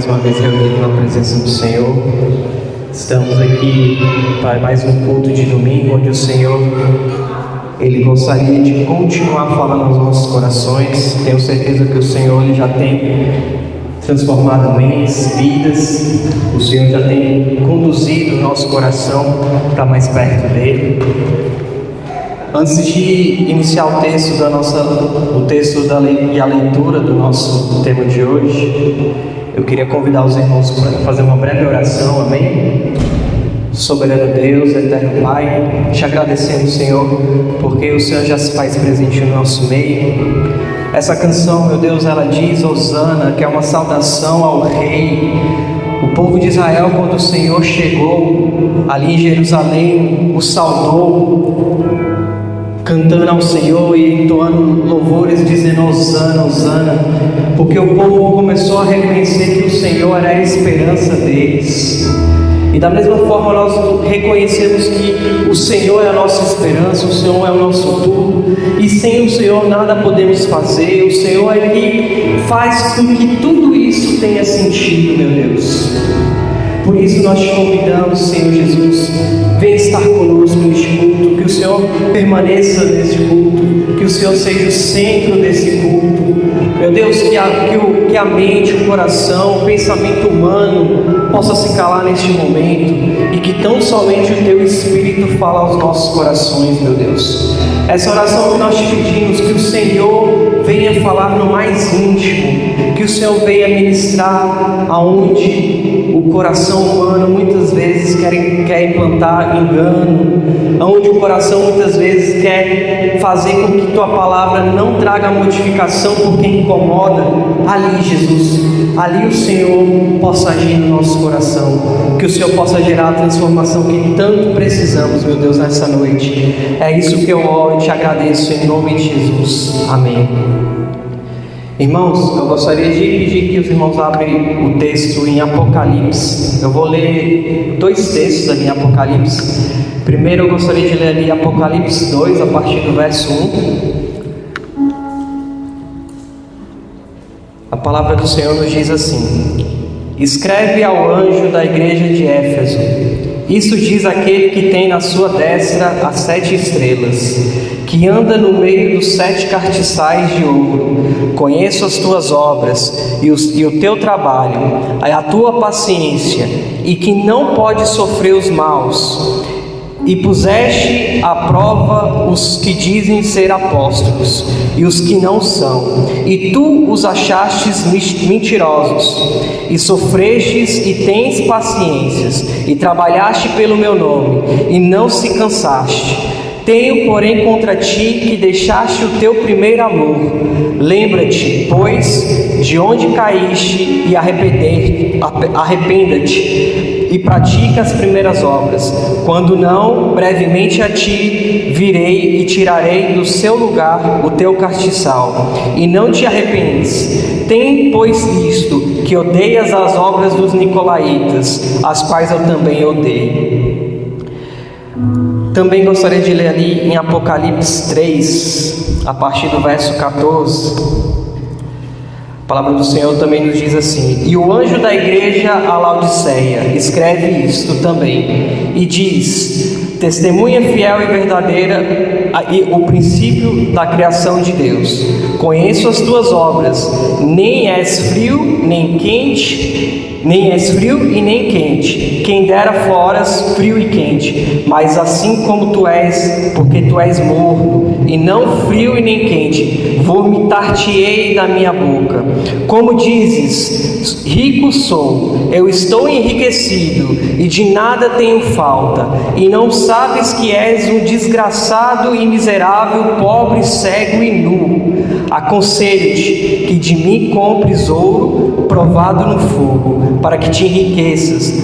Mais uma vez reunidos na presença do Senhor. Estamos aqui para mais um culto de domingo, onde o Senhor Ele gostaria de continuar falando aos nossos corações. Tenho certeza que o Senhor Ele já tem transformado mentes, vidas. O Senhor já tem conduzido o nosso coração para mais perto dele. Antes de iniciar o texto e a leitura do nosso tema de hoje, eu queria convidar os irmãos para fazer uma breve oração, amém? Soberano Deus, eterno Pai, te agradecemos, Senhor, porque o Senhor já se faz presente no nosso meio. Essa canção, meu Deus, ela diz Hosana, que é uma saudação ao Rei. O povo de Israel, quando o Senhor chegou ali em Jerusalém, o saudou, cantando ao Senhor e entoando louvores, dizendo Hosana, Hosana, porque o povo começou a reconhecer que o Senhor era a esperança deles. E da mesma forma nós reconhecemos que o Senhor é a nossa esperança, o Senhor é o nosso tudo, e sem o Senhor nada podemos fazer. O Senhor é que faz com que tudo isso tenha sentido, meu Deus. Por isso nós te convidamos, Senhor Jesus, vem estar conosco neste culto, que o Senhor permaneça neste culto, que o Senhor seja o centro desse culto. Meu Deus, que a mente, o coração, o pensamento humano possa se calar neste momento e que tão somente o Teu Espírito fale aos nossos corações, meu Deus. Essa oração que nós te pedimos, que o Senhor venha falar no mais íntimo, que o Senhor venha ministrar aonde o coração humano muitas vezes quer implantar engano, aonde o coração muitas vezes quer fazer com que Tua palavra não traga modificação porque incomoda. Ali, Jesus, ali o Senhor possa agir no nosso coração, que o Senhor possa gerar a transformação que tanto precisamos, meu Deus, nessa noite. É isso que eu oro e te agradeço em nome de Jesus. Amém. Irmãos, eu gostaria de pedir que os irmãos abrem o texto em Apocalipse. Eu vou ler dois textos ali em Apocalipse. Primeiro eu gostaria de ler ali Apocalipse 2, a partir do verso 1. A palavra do Senhor nos diz assim: escreve ao anjo da igreja de Éfeso, isso diz aquele que tem na sua destra as 7 estrelas, que anda no meio dos 7 castiçais de ouro. Conheço as tuas obras e o teu trabalho, a tua paciência, e que não pode sofrer os maus. E puseste à prova os que dizem ser apóstolos e os que não são, e tu os achastes mentirosos, e sofrestes e tens paciências, e trabalhaste pelo meu nome, e não se cansaste. Tenho, porém, contra ti que deixaste o teu primeiro amor. Lembra-te, pois, de onde caíste, e arrependa-te, e pratica as primeiras obras. Quando não, brevemente a ti virei e tirarei do seu lugar o teu castiçal, e não te arrependes. Tem, pois, isto, que odeias as obras dos nicolaítas, as quais eu também odeio. Também gostaria de ler ali em Apocalipse 3, a partir do verso 14. A palavra do Senhor também nos diz assim: e o anjo da igreja a Laodiceia escreve isto também, e diz: testemunha fiel e verdadeira, o princípio da criação de Deus. Conheço as tuas obras, nem és frio nem quente, nem és frio e nem quente. Quem dera foras frio e quente, mas assim como tu és, porque tu és morno, e não frio e nem quente, vomitar-te-ei da minha boca. Como dizes, rico sou, eu estou enriquecido, e de nada tenho falta, e não sabes que és um desgraçado e miserável, pobre, cego e nu. Aconselho-te que de mim compres ouro provado no fogo, para que te enriqueças,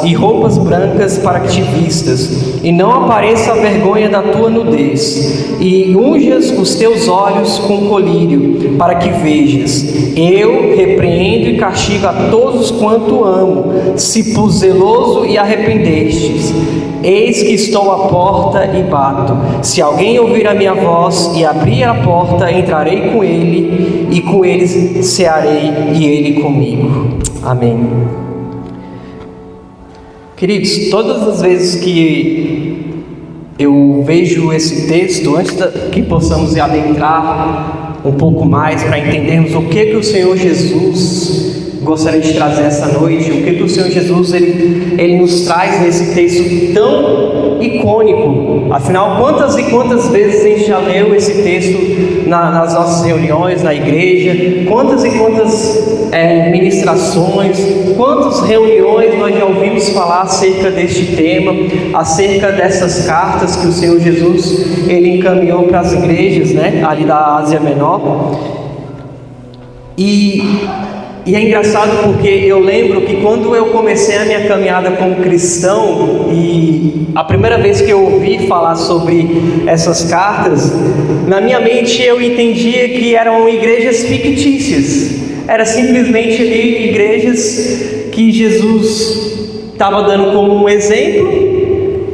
e roupas brancas para que te vistas, e não apareça a vergonha da tua nudez, e unjas os teus olhos com colírio, para que vejas. Eu repreendo e castigo a todos quanto amo, se por zeloso e arrependestes. Eis que estou à porta e bato. Se alguém ouvir a minha voz e abrir a porta, entrarei com ele, e com ele cearei, e ele comigo. Amém. Queridos, todas as vezes que eu vejo esse texto, antes que possamos adentrar um pouco mais para entendermos o que o Senhor Jesus gostaria de trazer essa noite, o que o Senhor Jesus ele nos traz nesse texto tão icônico. Afinal, quantas e quantas vezes a gente já leu esse texto nas nossas reuniões na igreja, quantas e quantas ministrações, quantas reuniões nós já ouvimos falar acerca deste tema, acerca dessas cartas que o Senhor Jesus ele encaminhou para as igrejas, ali da Ásia Menor. E é engraçado porque eu lembro que quando eu comecei a minha caminhada como cristão, e a primeira vez que eu ouvi falar sobre essas cartas, na minha mente eu entendia que eram igrejas fictícias. Era simplesmente ali igrejas que Jesus estava dando como um exemplo,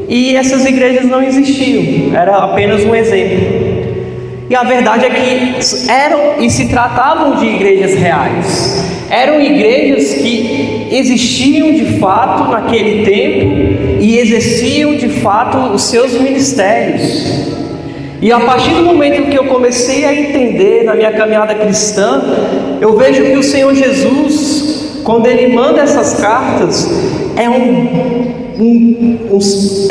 e essas igrejas não existiam, era apenas um exemplo. E a verdade é que eram e se tratavam de igrejas reais. Eram igrejas que existiam de fato naquele tempo e exerciam de fato os seus ministérios. E a partir do momento que eu comecei a entender na minha caminhada cristã, eu vejo que o Senhor Jesus, quando Ele manda essas cartas, é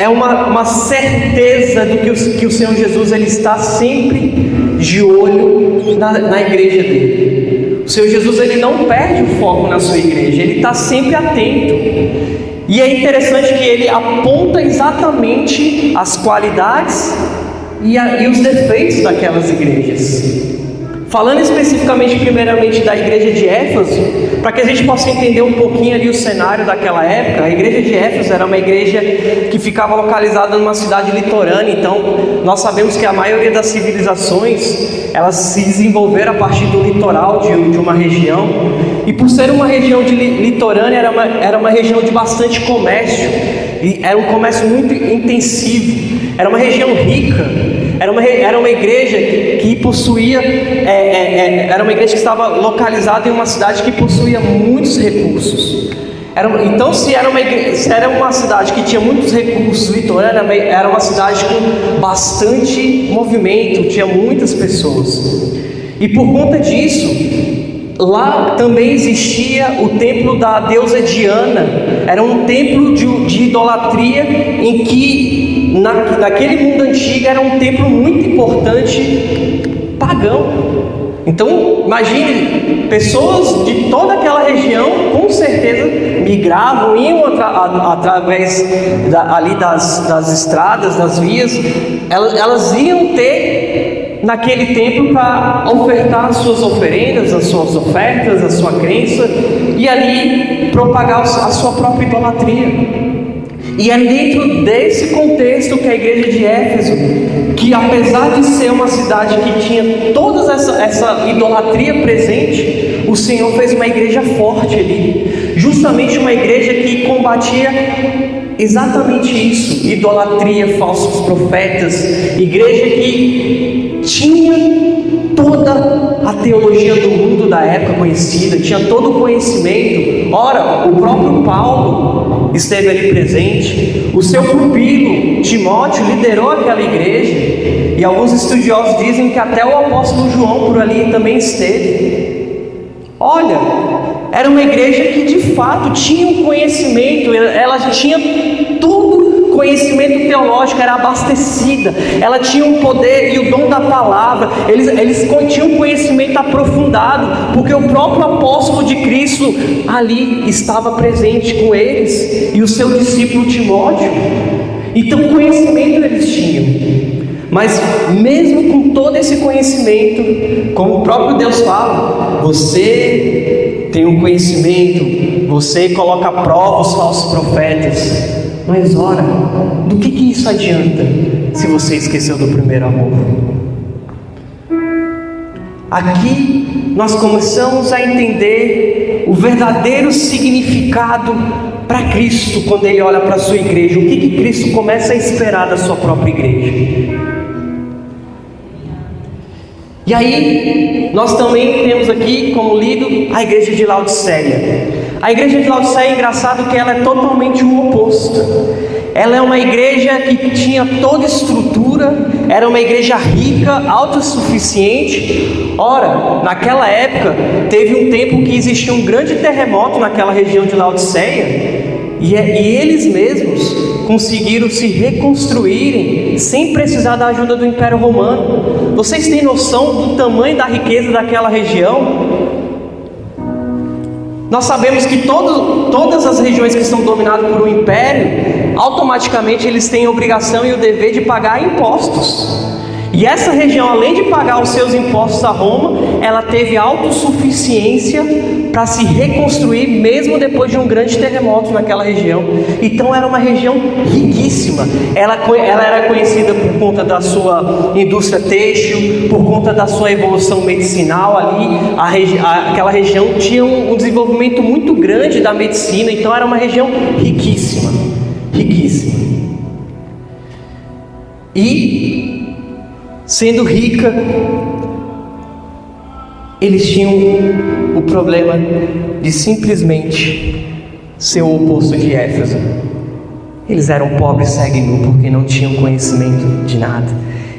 uma certeza do que o Senhor Jesus ele está sempre de olho na igreja dele. O Senhor Jesus ele não perde o foco na sua igreja, ele está sempre atento. E é interessante que ele aponta exatamente as qualidades e os defeitos daquelas igrejas. Falando especificamente, primeiramente, da igreja de Éfeso, para que a gente possa entender um pouquinho ali o cenário daquela época, a igreja de Éfeso era uma igreja que ficava localizada numa cidade litorânea. Então, nós sabemos que a maioria das civilizações, elas se desenvolveram a partir do litoral de uma região, e por ser uma região litorânea, era uma região de bastante comércio, e era um comércio muito intensivo, era uma região rica. Era uma igreja que possuía, era uma igreja que estava localizada em uma cidade que possuía muitos recursos. Então, se era uma cidade que tinha muitos recursos, litorânea, era uma cidade com bastante movimento, tinha muitas pessoas. E por conta disso, lá também existia o templo da deusa Diana. Era um templo de idolatria em que naquele mundo antigo era um templo muito importante pagão. Então imagine, pessoas de toda aquela região com certeza migravam, iam através ali das estradas, das vias, elas iam ter naquele templo para ofertar as suas oferendas, as suas ofertas, a sua crença, e ali propagar a sua própria idolatria. E é dentro desse contexto que a igreja de Éfeso, que apesar de ser uma cidade que tinha toda essa idolatria presente, o Senhor fez uma igreja forte ali, justamente uma igreja que combatia exatamente isso: idolatria, falsos profetas, igreja que tinha toda a teologia do mundo da época conhecida, tinha todo o conhecimento. Ora, o próprio Paulo esteve ali presente, o seu pupilo Timóteo liderou aquela igreja, e alguns estudiosos dizem que até o apóstolo João por ali também esteve. Olha, era uma igreja que de fato tinha um conhecimento, ela tinha tudo, conhecimento teológico, era abastecida, ela tinha o poder e o dom da palavra, eles tinham um conhecimento aprofundado, porque o próprio apóstolo de Cristo ali estava presente com eles, e o seu discípulo Timóteo. Então conhecimento eles tinham, mas mesmo com todo esse conhecimento, como o próprio Deus fala, você tem um conhecimento, você coloca à prova os falsos profetas, mas ora, do que isso adianta se você esqueceu do primeiro amor? Aqui nós começamos a entender o verdadeiro significado para Cristo quando Ele olha para a sua igreja. O que Cristo começa a esperar da sua própria igreja? E aí, nós também temos aqui como lido a igreja de Laodiceia. A igreja de Laodiceia é engraçado que ela é totalmente o oposto. Ela é uma igreja que tinha toda estrutura, era uma igreja rica, autossuficiente. Ora, naquela época, teve um tempo que existia um grande terremoto naquela região de Laodiceia, e eles mesmos conseguiram se reconstruírem sem precisar da ajuda do Império Romano. Vocês têm noção do tamanho da riqueza daquela região? Nós sabemos que todas as regiões que são dominadas por um império, automaticamente eles têm a obrigação e o dever de pagar impostos. E essa região, além de pagar os seus impostos a Roma, ela teve autossuficiência para se reconstruir, mesmo depois de um grande terremoto naquela região. Então era uma região riquíssima. Ela era conhecida por conta da sua indústria têxtil, por conta da sua evolução medicinal ali. Aquela região tinha um desenvolvimento muito grande da medicina, então era uma região riquíssima, riquíssima. E sendo rica, eles tinham o problema de simplesmente ser o oposto de Éfeso. Eles eram pobres, cegos e nus, porque não tinham conhecimento de nada.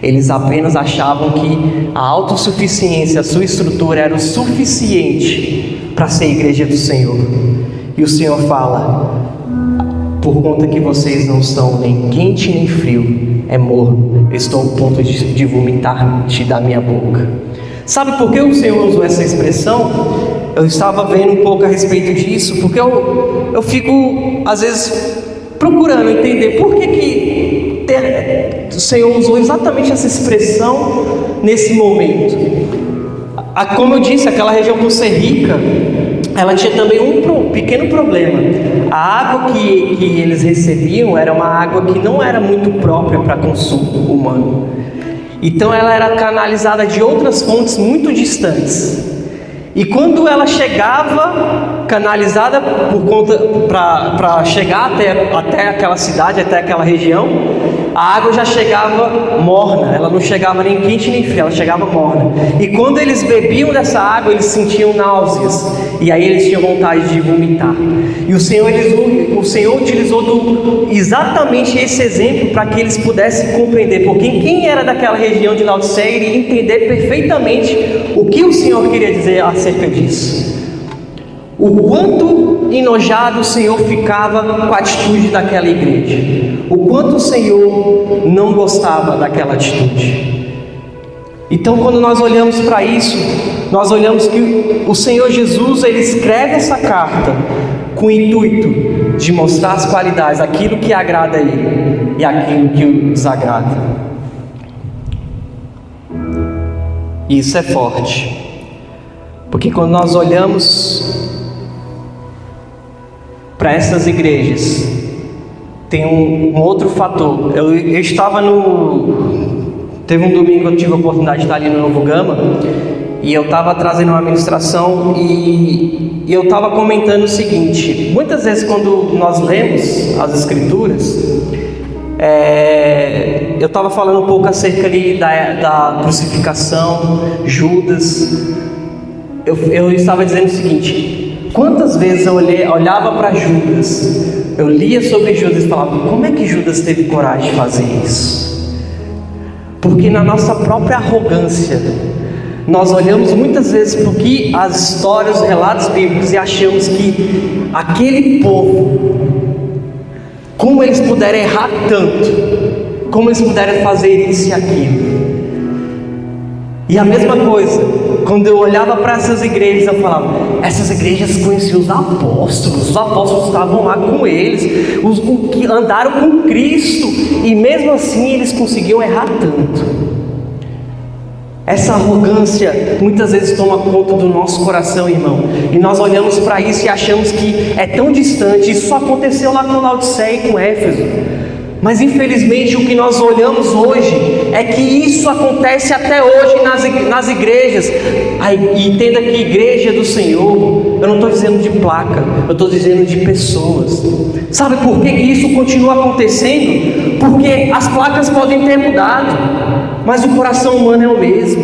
Eles apenas achavam que a autossuficiência, a sua estrutura era o suficiente para ser a igreja do Senhor. E o Senhor fala: por conta que vocês não são nem quente nem frio, é morno, eu estou ao ponto de vomitar-te da minha boca. Sabe por que o Senhor usou essa expressão? Eu estava vendo um pouco a respeito disso, porque eu fico, às vezes, procurando entender por que o Senhor usou exatamente essa expressão nesse momento. Como eu disse, aquela região, por ser rica, ela tinha também um pequeno problema. A água que eles recebiam era uma água que não era muito própria para consumo humano. Então ela era canalizada de outras fontes muito distantes. E quando ela chegava canalizada para chegar até aquela cidade, até aquela região, a água já chegava morna. Ela não chegava nem quente nem fria, ela chegava morna. E quando eles bebiam dessa água, eles sentiam náuseas, e aí eles tinham vontade de vomitar. E o Senhor utilizou exatamente esse exemplo para que eles pudessem compreender, porque quem era daquela região de Laodiceia iria entender perfeitamente o que o Senhor queria dizer acerca disso. O quanto enojado o Senhor ficava com a atitude daquela igreja, o quanto o Senhor não gostava daquela atitude. Então, quando nós olhamos para isso, nós olhamos que o Senhor Jesus, ele escreve essa carta com o intuito de mostrar as qualidades, aquilo que agrada a ele e aquilo que o desagrada. E isso é forte, porque quando nós olhamos para essas igrejas, tem um outro fator. Eu estava teve um domingo que eu tive a oportunidade de estar ali no Novo Gama, e eu estava trazendo uma ministração, e eu estava comentando o seguinte: muitas vezes quando nós lemos as Escrituras, eu estava falando um pouco acerca ali da crucificação, Judas. Eu estava dizendo o seguinte: quantas vezes eu olhava para Judas, eu lia sobre Judas e falava: como é que Judas teve coragem de fazer isso? Porque na nossa própria arrogância, nós olhamos muitas vezes para as histórias, os relatos bíblicos, e achamos que aquele povo, como eles puderam errar tanto, como eles puderam fazer isso e aquilo. E a mesma coisa, quando eu olhava para essas igrejas, eu falava: essas igrejas conheciam os apóstolos estavam lá com eles, os que andaram com Cristo, e mesmo assim eles conseguiam errar tanto. Essa arrogância muitas vezes toma conta do nosso coração, irmão, e nós olhamos para isso e achamos que é tão distante. Isso só aconteceu lá com Laodiceia e com Éfeso. Mas infelizmente o que nós olhamos hoje é que isso acontece até hoje nas igrejas. E entenda que igreja do Senhor, eu não estou dizendo de placa, eu estou dizendo de pessoas. Sabe por que isso continua acontecendo? Porque as placas podem ter mudado, mas o coração humano é o mesmo.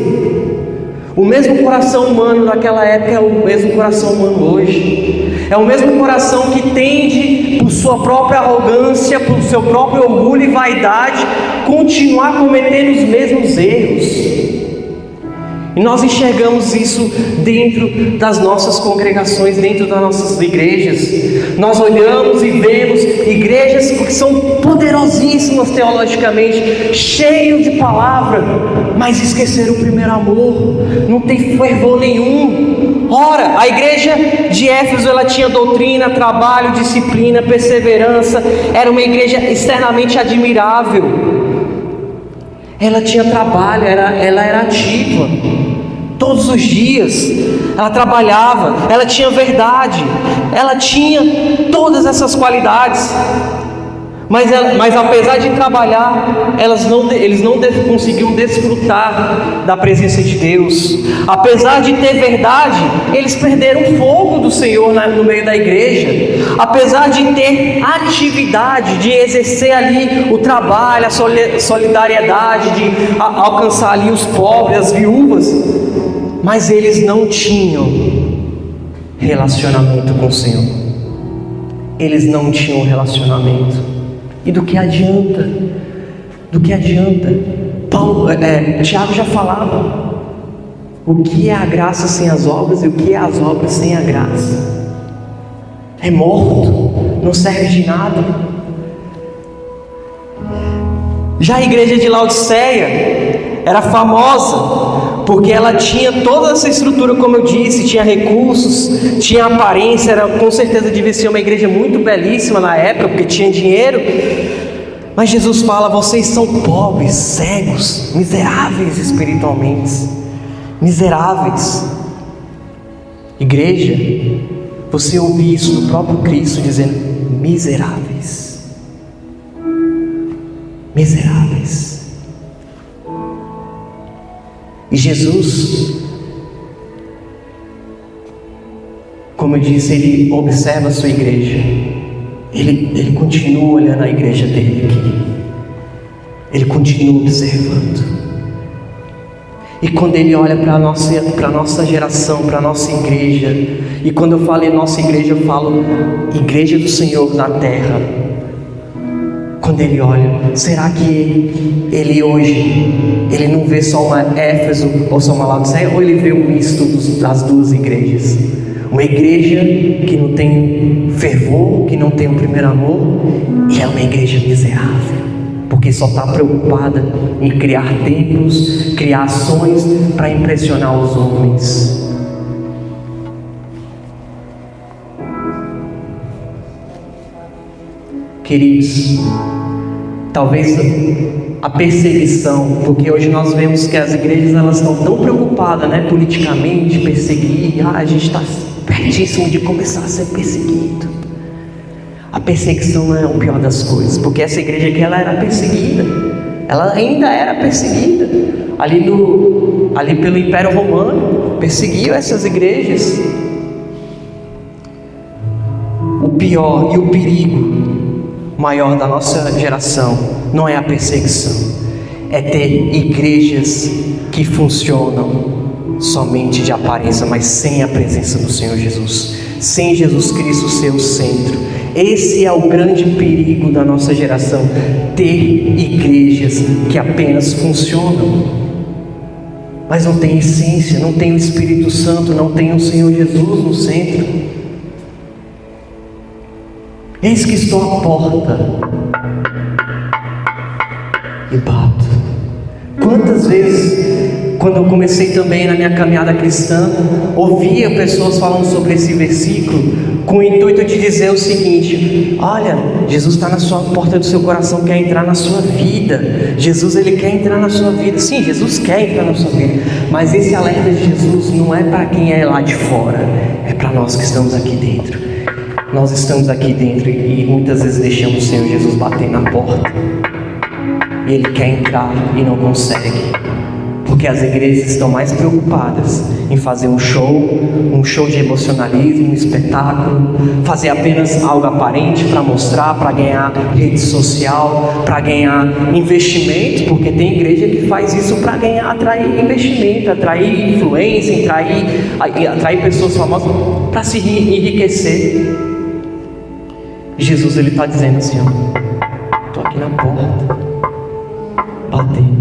O mesmo coração humano naquela época é o mesmo coração humano hoje. É o mesmo coração que tende, por sua própria arrogância, por seu próprio orgulho e vaidade, continuar cometendo os mesmos erros. E nós enxergamos isso dentro das nossas congregações, dentro das nossas igrejas. Nós olhamos e vemos igrejas que são poderosíssimas teologicamente, cheias de palavra, mas esqueceram o primeiro amor, não tem fervor nenhum. Ora, a igreja de Éfeso, ela tinha doutrina, trabalho, disciplina, perseverança, era uma igreja externamente admirável. Ela tinha trabalho, ela era ativa, todos os dias ela trabalhava, ela tinha verdade, ela tinha todas essas qualidades, mas apesar de trabalhar, eles não conseguiam desfrutar da presença de Deus. Apesar de ter verdade, eles perderam o fogo do Senhor no meio da igreja. Apesar de ter atividade, de exercer ali o trabalho, a solidariedade, de alcançar ali os pobres, as viúvas, mas eles não tinham relacionamento com o Senhor. Eles não tinham relacionamento. E do que adianta? Do que adianta? Tiago já falava: o que é a graça sem as obras e o que é as obras sem a graça? É morto, não serve de nada. Já a igreja de Laodiceia era famosa porque ela tinha toda essa estrutura, como eu disse, tinha recursos, tinha aparência, com certeza devia ser uma igreja muito belíssima na época, porque tinha dinheiro. Mas Jesus fala: vocês são pobres, cegos, miseráveis espiritualmente, miseráveis. Igreja, você ouve isso do próprio Cristo dizendo: miseráveis, miseráveis. E Jesus, como eu disse, Ele observa a sua igreja. Ele continua olhando a igreja dele aqui. Ele continua observando. E quando Ele olha para a nossa geração, para a nossa igreja, e quando eu falo em nossa igreja, eu falo igreja do Senhor na terra. Quando Ele olha, será que Ele hoje, Ele não vê só uma Éfeso ou só uma Laodiceia, ou Ele vê um misto das duas igrejas? Uma igreja que não tem fervor, que não tem o primeiro amor, e é uma igreja miserável, porque só está preocupada em criar templos, criar ações para impressionar os homens. Queridos, talvez a perseguição, porque hoje nós vemos que as igrejas elas estão tão preocupadas, politicamente, perseguir, a gente está pertíssimo de começar a ser perseguido. A perseguição não é o pior das coisas, porque essa igreja aqui ela era perseguida, ela ainda era perseguida, ali pelo Império Romano, perseguiam essas igrejas. O pior e o perigo maior da nossa geração não é a perseguição, é ter igrejas que funcionam somente de aparência, mas sem a presença do Senhor Jesus, sem Jesus Cristo ser o centro. Esse é o grande perigo da nossa geração, ter igrejas que apenas funcionam, mas não tem essência, não tem o Espírito Santo, não tem o Senhor Jesus no centro. Eis que estou à porta e bato. Quantas vezes, quando eu comecei também na minha caminhada cristã, ouvia pessoas falando sobre esse versículo, com o intuito de dizer o seguinte: olha, Jesus está na sua porta do seu coração, quer entrar na sua vida. Jesus, Ele quer entrar na sua vida. Sim, Jesus quer entrar na sua vida, mas esse alerta de Jesus não é para quem é lá de fora, é para nós que estamos aqui dentro. Nós estamos aqui dentro e muitas vezes deixamos o Senhor Jesus bater na porta, e Ele quer entrar e não consegue, porque Porque as igrejas estão mais preocupadas em fazer um show de emocionalismo, um espetáculo, fazer apenas algo aparente para mostrar, para ganhar rede social, para ganhar investimento, porque tem igreja que faz isso para ganhar, atrair investimento, atrair influência, atrair pessoas famosas, para se enriquecer. Jesus, ele está dizendo assim, ó, estou aqui na porta, batendo.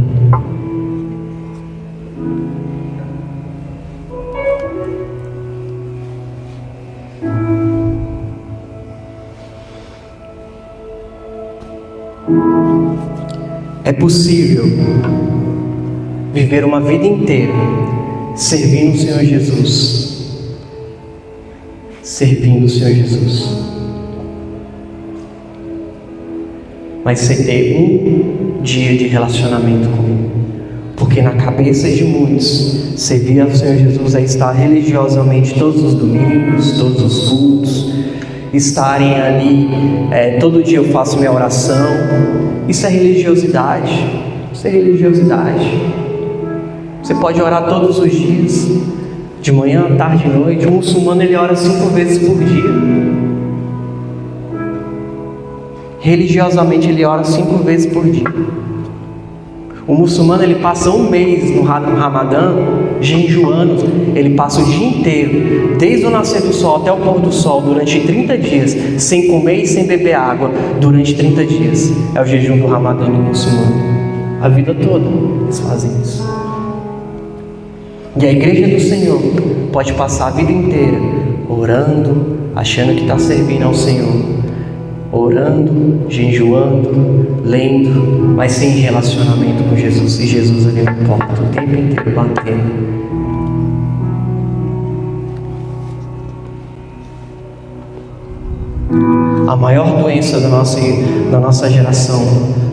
É possível viver uma vida inteira servindo o Senhor Jesus, mas sem ter um dia de relacionamento com Ele. Porque na cabeça de muitos, servir ao Senhor Jesus é estar religiosamente todos os domingos, todos os cultos, estarem ali, todo dia eu faço minha oração. Isso é religiosidade. Você pode orar todos os dias, de manhã, tarde e noite. O muçulmano, ele ora 5 vezes por dia. Religiosamente ele ora 5 vezes por dia. O muçulmano, ele passa um mês no Ramadã jejuando. Ele passa o dia inteiro, desde o nascer do sol até o pôr do sol, durante 30 dias, sem comer e sem beber água, durante 30 dias. É o jejum do Ramadã do muçulmano. A vida toda eles fazem isso. E a igreja do Senhor pode passar a vida inteira orando, achando que está servindo ao Senhor, orando, jejuando, lendo, mas sem relacionamento com Jesus. E Jesus ali na porta o tempo inteiro batendo. A maior doença da nossa geração,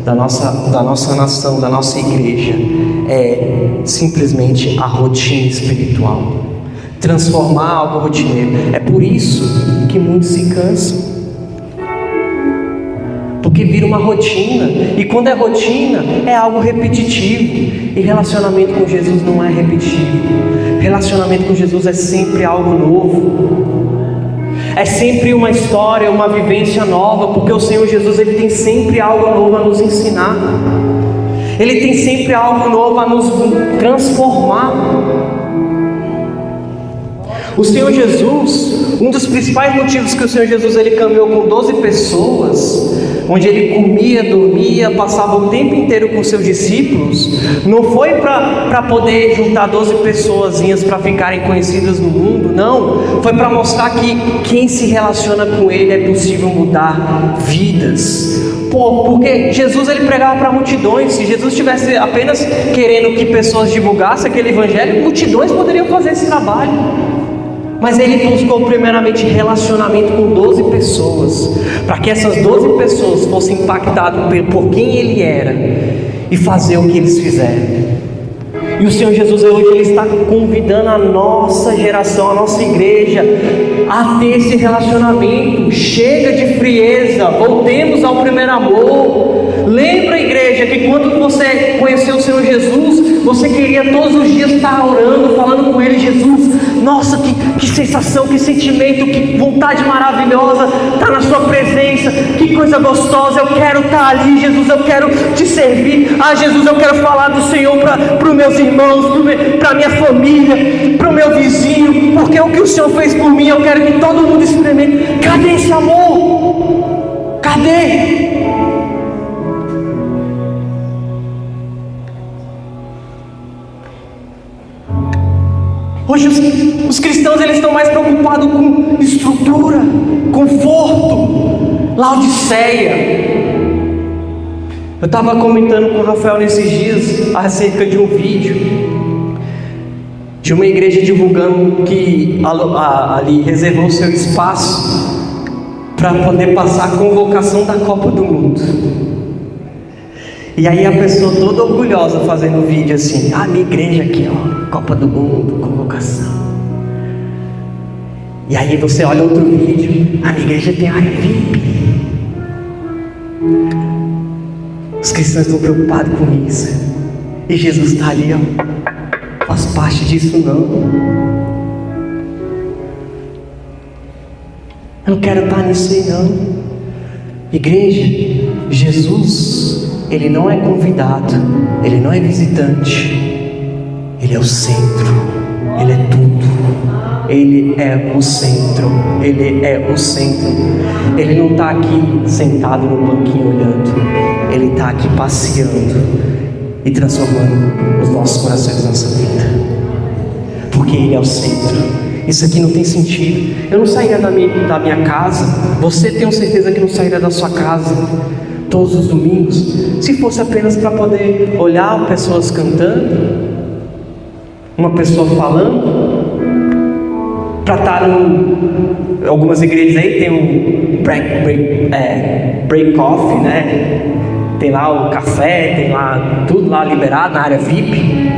da nossa nação, da nossa igreja, é simplesmente a rotina espiritual. Transformar algo rotineiro. É por isso que muitos se cansam. Porque vira uma rotina, e quando é rotina, é algo repetitivo. E relacionamento com Jesus não é repetitivo. Relacionamento com Jesus é sempre algo novo. É sempre uma história, uma vivência nova, porque o Senhor Jesus, ele tem sempre algo novo a nos ensinar. Ele tem sempre algo novo a nos transformar. O Senhor Jesus, um dos principais motivos que o Senhor Jesus, ele caminhou com 12 pessoas, onde ele comia, dormia, passava o tempo inteiro com seus discípulos, não foi para poder juntar 12 pessoazinhas para ficarem conhecidas no mundo, não, foi para mostrar que quem se relaciona com ele é possível mudar vidas. Porque Jesus, ele pregava para multidões. Se Jesus estivesse apenas querendo que pessoas divulgassem aquele evangelho, multidões poderiam fazer esse trabalho. Mas ele buscou primeiramente relacionamento com 12 pessoas, para que essas 12 pessoas fossem impactadas por quem ele era e fazer o que eles fizeram. E o Senhor Jesus hoje, ele está convidando a nossa geração, a nossa igreja, a ter esse relacionamento. Chega de frieza, voltemos ao primeiro amor. Lembra, igreja, que quando você conheceu o Senhor Jesus, você queria todos os dias estar orando, falando com Ele. Jesus, nossa, que sensação, que sentimento, que vontade maravilhosa estar na Sua presença, que coisa gostosa, eu quero estar ali, Jesus, eu quero Te servir. Jesus, eu quero falar do Senhor para os meus irmãos, para a minha família, para o meu vizinho, porque o que o Senhor fez por mim, eu quero que todo mundo experimente. Cadê esse amor? Cadê? Hoje os cristãos, eles estão mais preocupados com estrutura, conforto, Laodiceia. Eu estava comentando com o Rafael nesses dias acerca de um vídeo de uma igreja divulgando que ali reservou seu espaço para poder passar a convocação da Copa do Mundo. E aí a pessoa toda orgulhosa fazendo o vídeo assim: minha igreja aqui, ó, Copa do Mundo, convocação. E aí você olha outro vídeo: a minha igreja tem área VIP. Os cristãos estão preocupados com isso. E Jesus está ali, ó. parte disso não. Eu não quero estar nisso aí não. Igreja, Jesus, Ele não é convidado, Ele não é visitante, Ele é o centro, Ele é tudo. Ele é o centro, Ele é o centro. Ele não está aqui sentado no banquinho olhando, Ele está aqui passeando e transformando os nossos corações, nossa vida, porque Ele é o centro. Isso aqui não tem sentido. Eu não sairia da minha casa, você tenho certeza que não sairia da sua casa todos os domingos, se fosse apenas para poder olhar pessoas cantando, uma pessoa falando. Algumas igrejas aí tem um break off, né? Tem lá o café, tem lá tudo lá liberado na área VIP.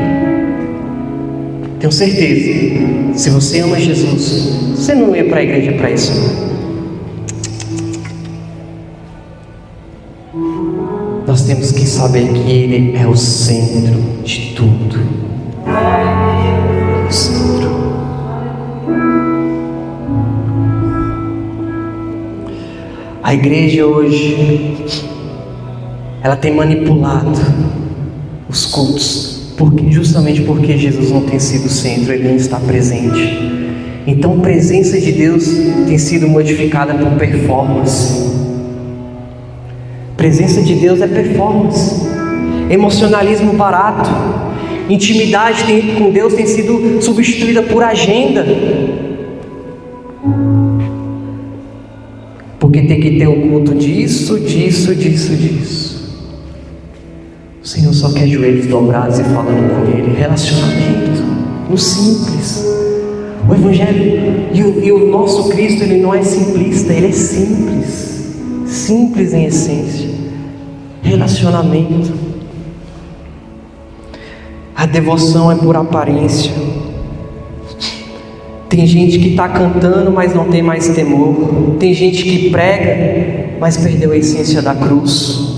Tenho certeza, se você ama Jesus, você não ia para a igreja para isso. Nós temos que saber que Ele é o centro de tudo. O centro. A igreja hoje, ela tem manipulado os cultos, justamente porque Jesus não tem sido o centro, Ele não está presente. Então a presença de Deus tem sido modificada por performance. A presença de Deus é performance, emocionalismo barato, intimidade com Deus tem sido substituída por agenda. Porque tem que ter o culto disso. O Senhor só quer joelhos dobrados e falando com Ele. Relacionamento, no simples. O Evangelho e o nosso Cristo, Ele não é simplista, Ele é simples. Simples em essência. Relacionamento. A devoção é por aparência. Tem gente que está cantando, mas não tem mais temor. Tem gente que prega, mas perdeu a essência da cruz.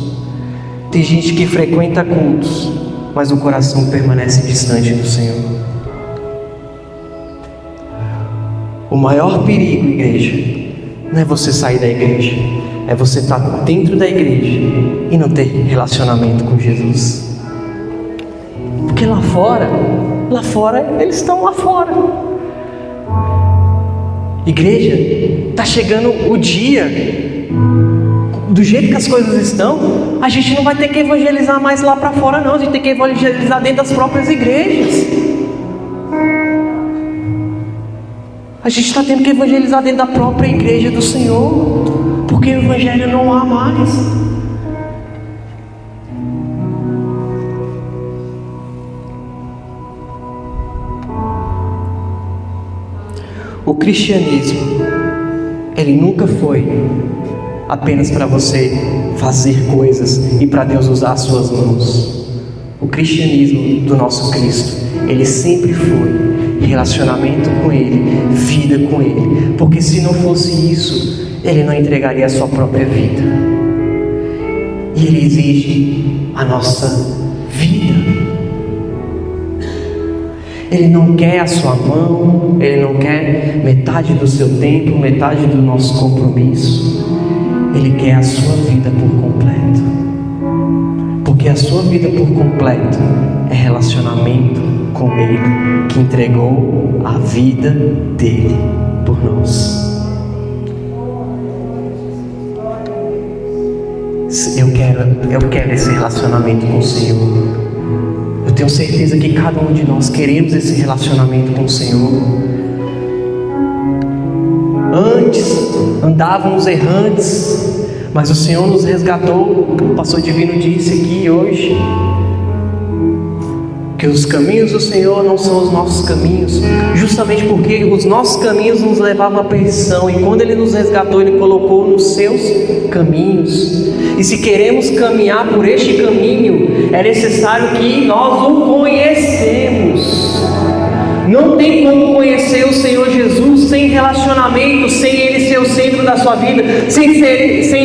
Tem gente que frequenta cultos, mas o coração permanece distante do Senhor. O maior perigo, igreja, não é você sair da igreja, é você estar dentro da igreja e não ter relacionamento com Jesus. Porque lá fora, eles estão lá fora. Igreja, está chegando o dia, do jeito que as coisas estão, a gente não vai ter que evangelizar mais lá para fora não, a gente tem que evangelizar dentro das próprias igrejas. A gente está tendo que evangelizar dentro da própria igreja do Senhor, porque o evangelho não há mais. O cristianismo, ele nunca foi apenas para você fazer coisas e para Deus usar as suas mãos. O cristianismo do nosso Cristo, ele sempre foi relacionamento com Ele, vida com Ele, porque se não fosse isso, Ele não entregaria a sua própria vida. E Ele exige a nossa vida. Ele não quer a sua mão, Ele não quer metade do seu tempo, metade do nosso compromisso. Ele quer a sua vida por completo. Porque a sua vida por completo é relacionamento com Ele, que entregou a vida dele por nós. Eu quero esse relacionamento com o Senhor. Eu tenho certeza que cada um de nós queremos esse relacionamento com o Senhor. Antes andávamos errantes, mas o Senhor nos resgatou. O pastor Divino disse aqui hoje que os caminhos do Senhor não são os nossos caminhos, justamente porque os nossos caminhos nos levavam à perdição, e quando Ele nos resgatou, Ele colocou nos seus caminhos. E se queremos caminhar por este caminho, é necessário que nós o conhecemos. Não tem como conhecer o Senhor Jesus sem relacionamento, sem Ele ser o centro da sua vida, sem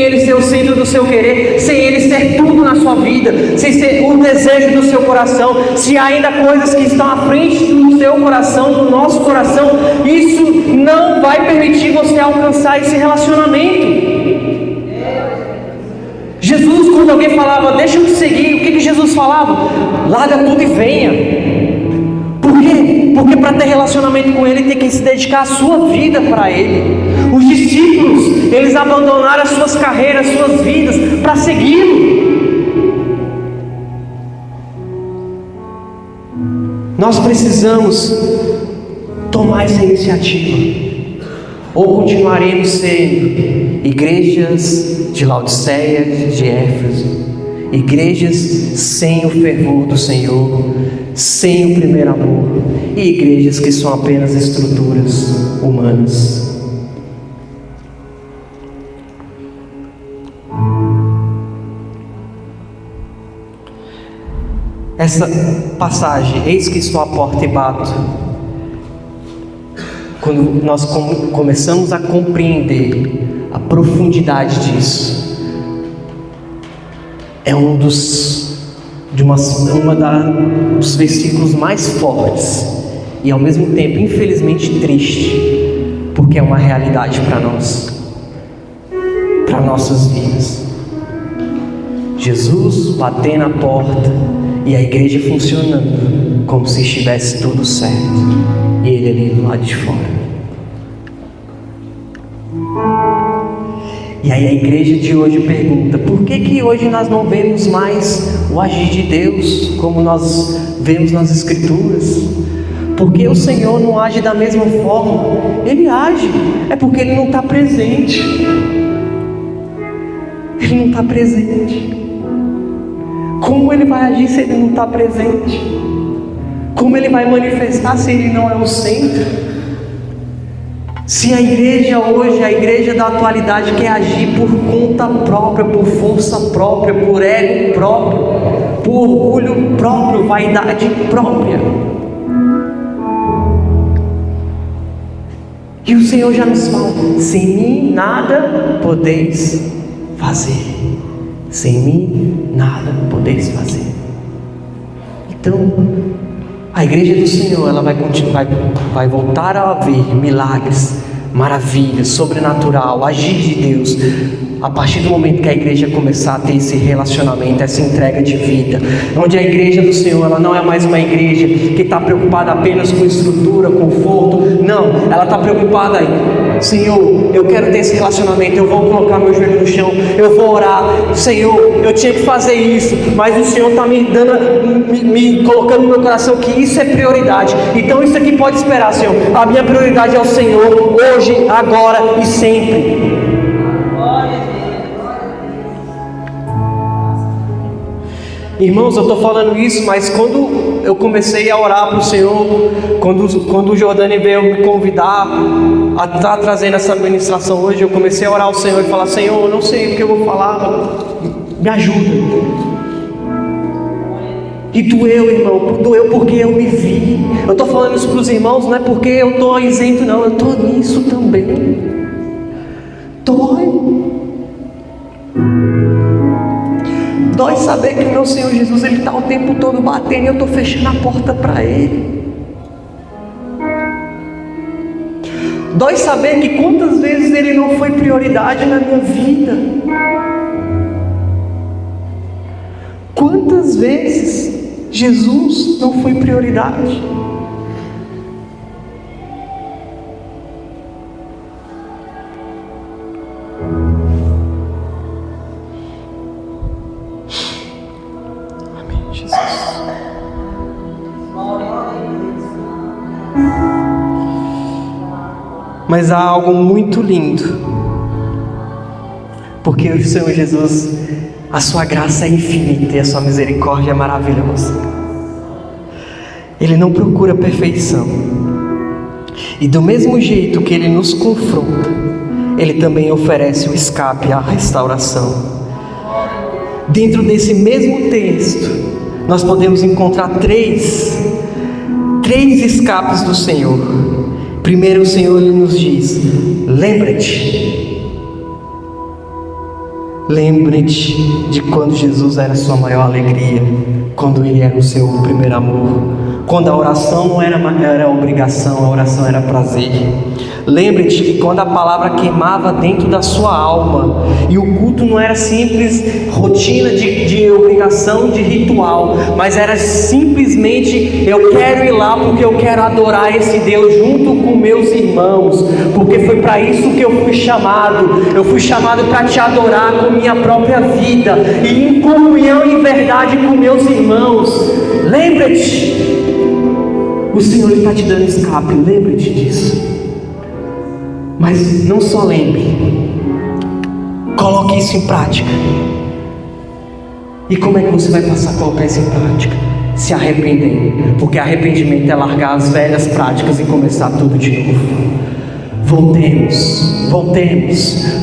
Ele ser o centro do seu querer, sem Ele ser tudo na sua vida, sem ser o desejo do seu coração. Se há ainda coisas que estão à frente do seu coração, do nosso coração, isso não vai permitir você alcançar esse relacionamento. Jesus, quando alguém falava, deixa eu te seguir, o que Jesus falava? Larga tudo e venha. Por quê? Porque para ter relacionamento com Ele, tem que se dedicar a sua vida para Ele. Os discípulos, eles abandonaram as suas carreiras, as suas vidas, para segui-lo. Nós precisamos tomar essa iniciativa, ou continuaremos sendo igrejas de Laodiceia, de Éfeso, igrejas sem o fervor do Senhor, sem o primeiro amor, e igrejas que são apenas estruturas humanas. Essa passagem, eis que estou à porta e bato, quando nós começamos a compreender a profundidade disso, é um dos versículos mais fortes e ao mesmo tempo infelizmente triste, porque é uma realidade para nós, para nossas vidas. Jesus batendo na porta e a igreja funcionando como se estivesse tudo certo, e Ele ali do lado de fora. E aí a igreja de hoje pergunta: por que hoje nós não vemos mais o agir de Deus como nós vemos nas Escrituras? Por que o Senhor não age da mesma forma? Ele age, é porque Ele não está presente. Ele não está presente. Como Ele vai agir se Ele não está presente? Como Ele vai manifestar se Ele não é o centro? Se a igreja hoje, a igreja da atualidade, quer agir por conta própria, por força própria, por ego próprio, por orgulho próprio, vaidade própria. E o Senhor já nos fala: sem mim nada podeis fazer. Sem mim nada podeis fazer. Então, a igreja do Senhor, ela vai voltar a ver milagres, maravilhas, sobrenatural, agir de Deus, a partir do momento que a igreja começar a ter esse relacionamento, essa entrega de vida, onde a igreja do Senhor, ela não é mais uma igreja que está preocupada apenas com estrutura, conforto. Não, ela está preocupada aí: Senhor, eu quero ter esse relacionamento, eu vou colocar meu joelho no chão, eu vou orar. Senhor, eu tinha que fazer isso, mas o Senhor está me colocando no meu coração que isso é prioridade. Então isso aqui pode esperar, Senhor. A minha prioridade é o Senhor, hoje, agora e sempre. Irmãos, eu estou falando isso, mas quando eu comecei a orar para o Senhor, quando o Jordani veio me convidar a estar trazendo essa ministração hoje, eu comecei a orar ao Senhor e falar: Senhor, eu não sei o que eu vou falar, me ajuda. E doeu, irmão, doeu porque eu me vi. Eu estou falando isso para os irmãos, não é porque eu estou isento, não, eu estou nisso também. Dói saber que o meu Senhor Jesus, Ele está o tempo todo batendo e eu estou fechando a porta para Ele. Dói saber que quantas vezes Ele não foi prioridade na minha vida. Quantas vezes Jesus não foi prioridade. Mas há algo muito lindo, porque o Senhor Jesus, a sua graça é infinita e a sua misericórdia é maravilhosa. Ele não procura perfeição, e do mesmo jeito que Ele nos confronta, Ele também oferece o escape e a restauração. Dentro desse mesmo texto, nós podemos encontrar três 3 escapes do Senhor. Primeiro, o Senhor ele nos diz: lembre-te de quando Jesus era a sua maior alegria, quando Ele era o seu primeiro amor, quando a oração não era obrigação, a oração era prazer. Lembre-te que quando a palavra queimava dentro da sua alma, e o culto não era simples rotina de obrigação, de ritual, mas era simplesmente: eu quero ir lá porque eu quero adorar esse Deus junto com meus irmãos, porque foi para isso que eu fui chamado para te adorar com minha própria vida, e em comunhão e em verdade com meus irmãos. Lembre-te, o Senhor está te dando escape, lembre-te disso. Mas não só lembre, coloque isso em prática. E como é que você vai passar a colocar isso em prática? Se arrependendo, porque arrependimento é largar as velhas práticas e começar tudo de novo.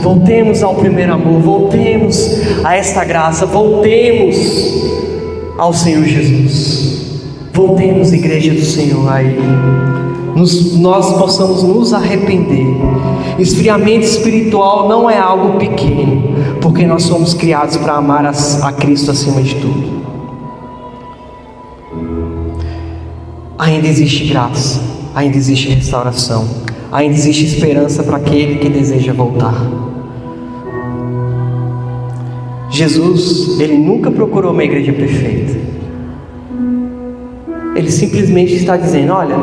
Voltemos ao primeiro amor, voltemos a esta graça, voltemos ao Senhor Jesus. Voltemos, igreja do Senhor, a Ele. Nós possamos nos arrepender. Esfriamento espiritual não é algo pequeno, porque nós fomos criados para amar a Cristo acima de tudo. Ainda existe graça, ainda existe restauração, ainda existe esperança para aquele que deseja voltar. Jesus, Ele nunca procurou uma igreja perfeita. Ele simplesmente está dizendo: olha,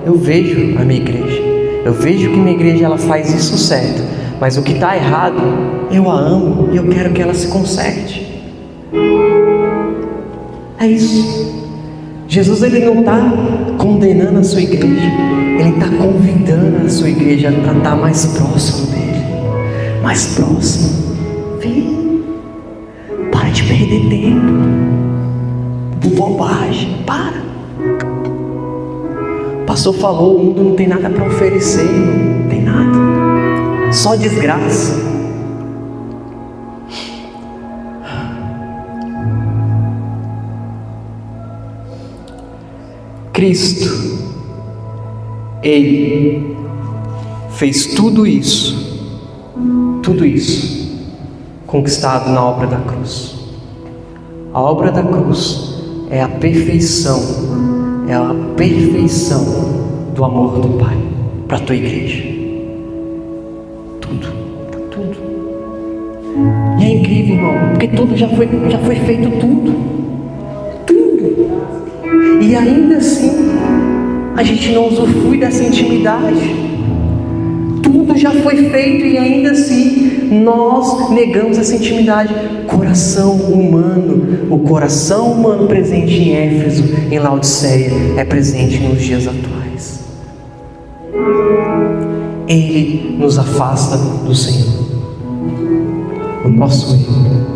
eu vejo a minha igreja, eu vejo que minha igreja ela faz isso certo, mas o que está errado, eu a amo e eu quero que ela se conserte. É isso. Jesus ele não está condenando a sua igreja, Ele está convidando a sua igreja para estar mais próximo dele, mais próximo. Vem, para de perder tempo por bobagem, para. O pastor falou: o mundo não tem nada para oferecer, não tem nada, só desgraça. Cristo, Ele fez tudo isso conquistado na obra da cruz. A obra da cruz é a perfeição do amor do Pai para a tua igreja. Tudo. E é incrível, irmão, porque tudo já foi feito, tudo. E ainda assim, a gente não usufrui dessa intimidade. Tudo já foi feito e ainda assim, nós negamos essa intimidade. O coração humano presente em Éfeso, em Laodiceia, é presente nos dias atuais. Ele nos afasta do Senhor, o nosso erro.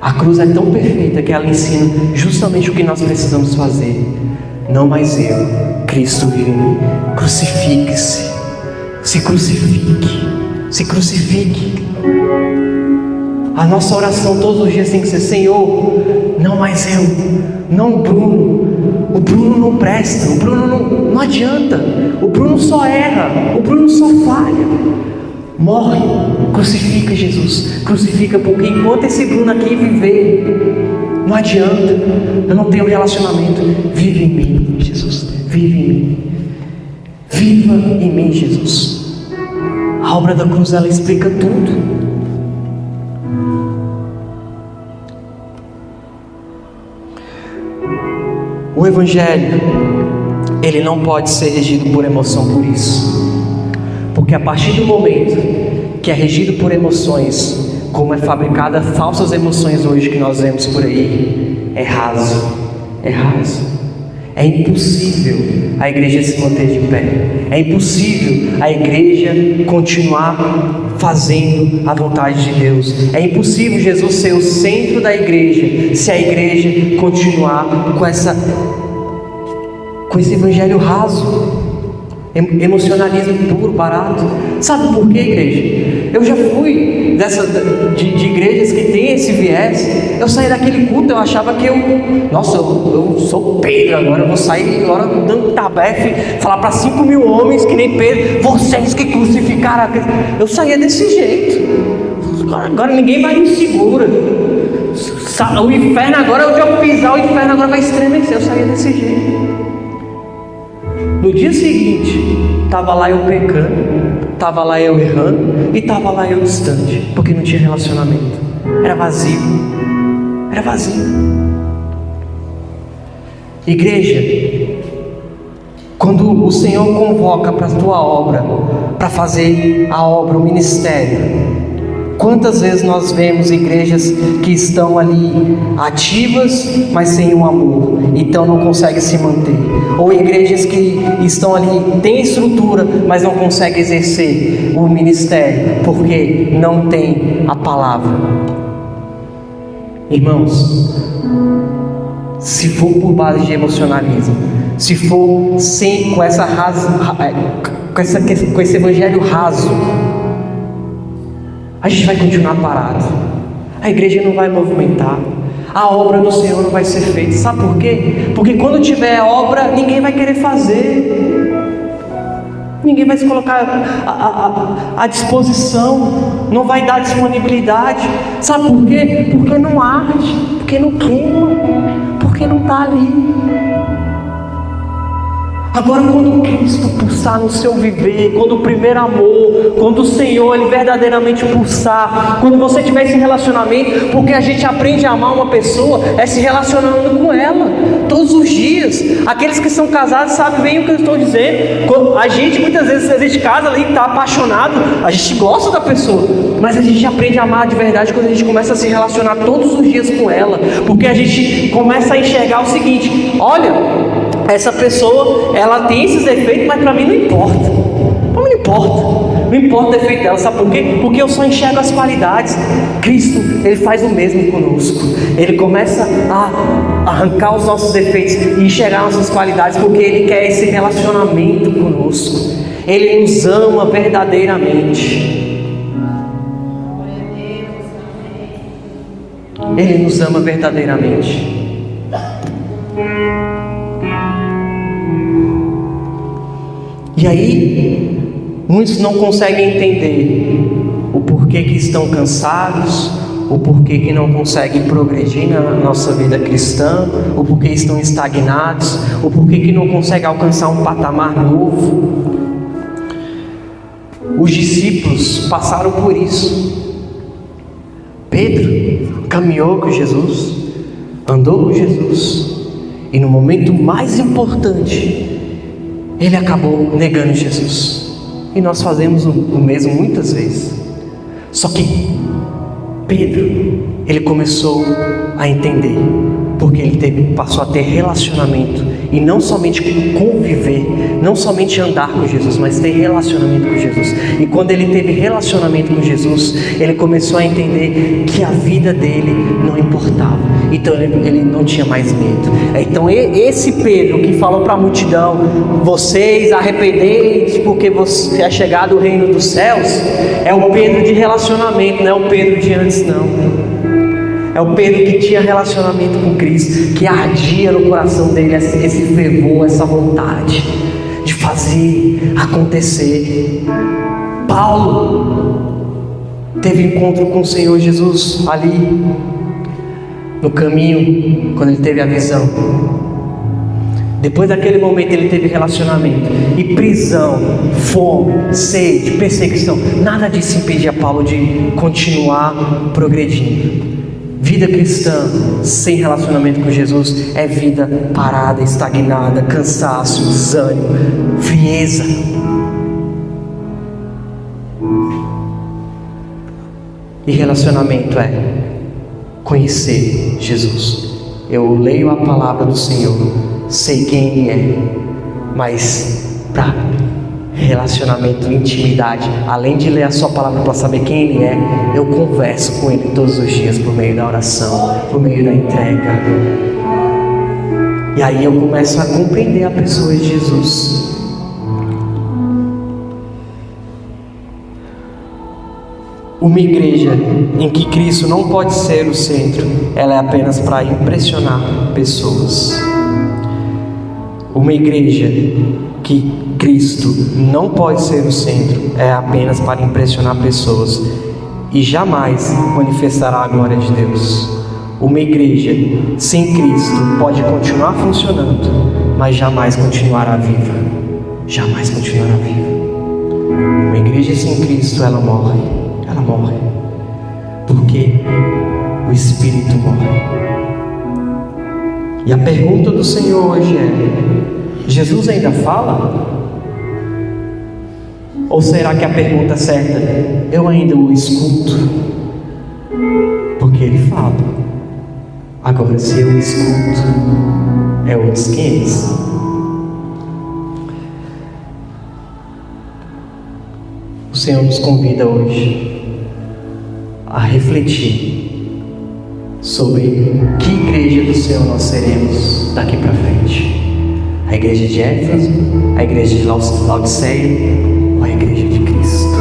A cruz é tão perfeita que ela ensina justamente o que nós precisamos fazer. Não mais eu, Cristo vive em mim. Crucifique-se, se crucifique. A nossa oração todos os dias tem que ser: Senhor, não mais eu, não o Bruno não presta, o Bruno não adianta, o Bruno só erra, o Bruno só falha. Morre, crucifica Jesus, crucifica, porque enquanto esse Bruno aqui viver, não adianta, eu não tenho relacionamento. Vive em mim, Jesus, vive em mim, viva em mim, Jesus. A obra da cruz ela explica tudo. O Evangelho, ele não pode ser regido por emoção por isso. Porque a partir do momento que é regido por emoções, como é fabricada falsas emoções hoje que nós vemos por aí, é raso. É impossível a igreja se manter de pé. É impossível a igreja continuar fazendo a vontade de Deus. É impossível Jesus ser o centro da igreja se a igreja continuar com esse evangelho raso. Emocionalismo duro, barato. Sabe por quê, igreja? Eu já fui de igrejas que tem esse viés. Eu saí daquele culto, eu achava que eu sou Pedro agora, eu vou sair agora dando tabefe, falar para 5.000 homens que nem Pedro, vocês que crucificaram a Cristo. Eu saía desse jeito. Agora ninguém mais me segura. O inferno agora, onde eu pisar, o inferno agora vai estremecer. Eu saía desse jeito. No dia seguinte, estava lá eu pecando, estava lá eu errando e estava lá eu distante, porque não tinha relacionamento. Era vazio. Era vazio. Igreja, quando o Senhor convoca para a tua obra, para fazer a obra, o ministério, quantas vezes nós vemos igrejas que estão ali ativas, mas sem o amor, então não conseguem se manter, ou igrejas que estão ali, têm estrutura, mas não conseguem exercer o ministério, porque não tem a palavra. Irmãos, se for por base de emocionalismo, se for com esse evangelho raso, a gente vai continuar parado, a igreja não vai movimentar, a obra do Senhor não vai ser feita. Sabe por quê? Porque quando tiver obra, ninguém vai querer fazer, ninguém vai se colocar à disposição, não vai dar disponibilidade. Sabe por quê? Porque não arde, porque não queima, porque não está ali. Agora, quando Cristo pulsar no seu viver, quando o primeiro amor, quando o Senhor Ele verdadeiramente pulsar, quando você tiver esse relacionamento, porque a gente aprende a amar uma pessoa é se relacionando com ela todos os dias. Aqueles que são casados sabem bem o que eu estou dizendo. A gente muitas vezes, a gente casa ali, está apaixonado, a gente gosta da pessoa, mas a gente aprende a amar de verdade quando a gente começa a se relacionar todos os dias com ela, porque a gente começa a enxergar o seguinte: olha, essa pessoa, ela tem esses defeitos, mas para mim não importa. Para mim não importa. Não importa o defeito dela. Sabe por quê? Porque eu só enxergo as qualidades. Cristo, Ele faz o mesmo conosco. Ele começa a arrancar os nossos defeitos e enxergar nossas qualidades, porque Ele quer esse relacionamento conosco. Ele nos ama verdadeiramente. Ele nos ama verdadeiramente. E aí, muitos não conseguem entender o porquê que estão cansados, o porquê que não conseguem progredir na nossa vida cristã, o porquê estão estagnados, o porquê que não conseguem alcançar um patamar novo. Os discípulos passaram por isso. Pedro caminhou com Jesus, andou com Jesus, e no momento mais importante, ele acabou negando Jesus. E nós fazemos o mesmo muitas vezes. Só que Pedro, ele começou a entender, porque ele passou a ter relacionamento, e não somente conviver, não somente andar com Jesus, mas ter relacionamento com Jesus. E quando ele teve relacionamento com Jesus, ele começou a entender que a vida dele não importava. Então ele não tinha mais medo. Então esse Pedro que falou para a multidão: vocês arrependei-se porque você é chegado o reino dos céus, é o Pedro de relacionamento, não é o Pedro de antes não. É o Pedro que tinha relacionamento com Cristo, que ardia no coração dele esse fervor, essa vontade de fazer acontecer. Paulo teve encontro com o Senhor Jesus ali no caminho, quando ele teve a visão. Depois daquele momento ele teve relacionamento, e prisão, fome, sede, perseguição, nada disso impedia Paulo de continuar progredindo. Vida cristã sem relacionamento com Jesus é vida parada, estagnada, cansaço, desânimo, frieza. E relacionamento é conhecer Jesus. Eu leio a palavra do Senhor, sei quem Ele é, mas para relacionamento, intimidade, além de ler a sua palavra para saber quem Ele é, eu converso com Ele todos os dias por meio da oração, por meio da entrega. E aí eu começo a compreender a pessoa de Jesus. Uma igreja em que Cristo não pode ser o centro, ela é apenas para impressionar pessoas. Uma igreja que Cristo não pode ser o centro é apenas para impressionar pessoas e jamais manifestará a glória de Deus. Uma igreja sem Cristo pode continuar funcionando, mas jamais continuará viva. Jamais continuará viva. Uma igreja sem Cristo, ela morre. Ela morre. Porque o Espírito morre. E a pergunta do Senhor hoje é: Jesus ainda fala? Ou será que a pergunta certa, eu ainda o escuto? Porque ele fala. Agora, se eu escuto, é outros 500. O Senhor nos convida hoje a refletir sobre que igreja do Senhor nós seremos daqui para frente. A igreja de Éfeso, a igreja de Laodiceia ou a igreja de Cristo?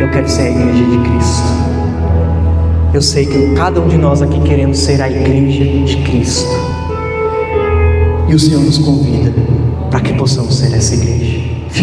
Eu quero ser a igreja de Cristo. Eu sei que cada um de nós aqui queremos ser a igreja de Cristo. E o Senhor nos convida para que possamos ser essa igreja.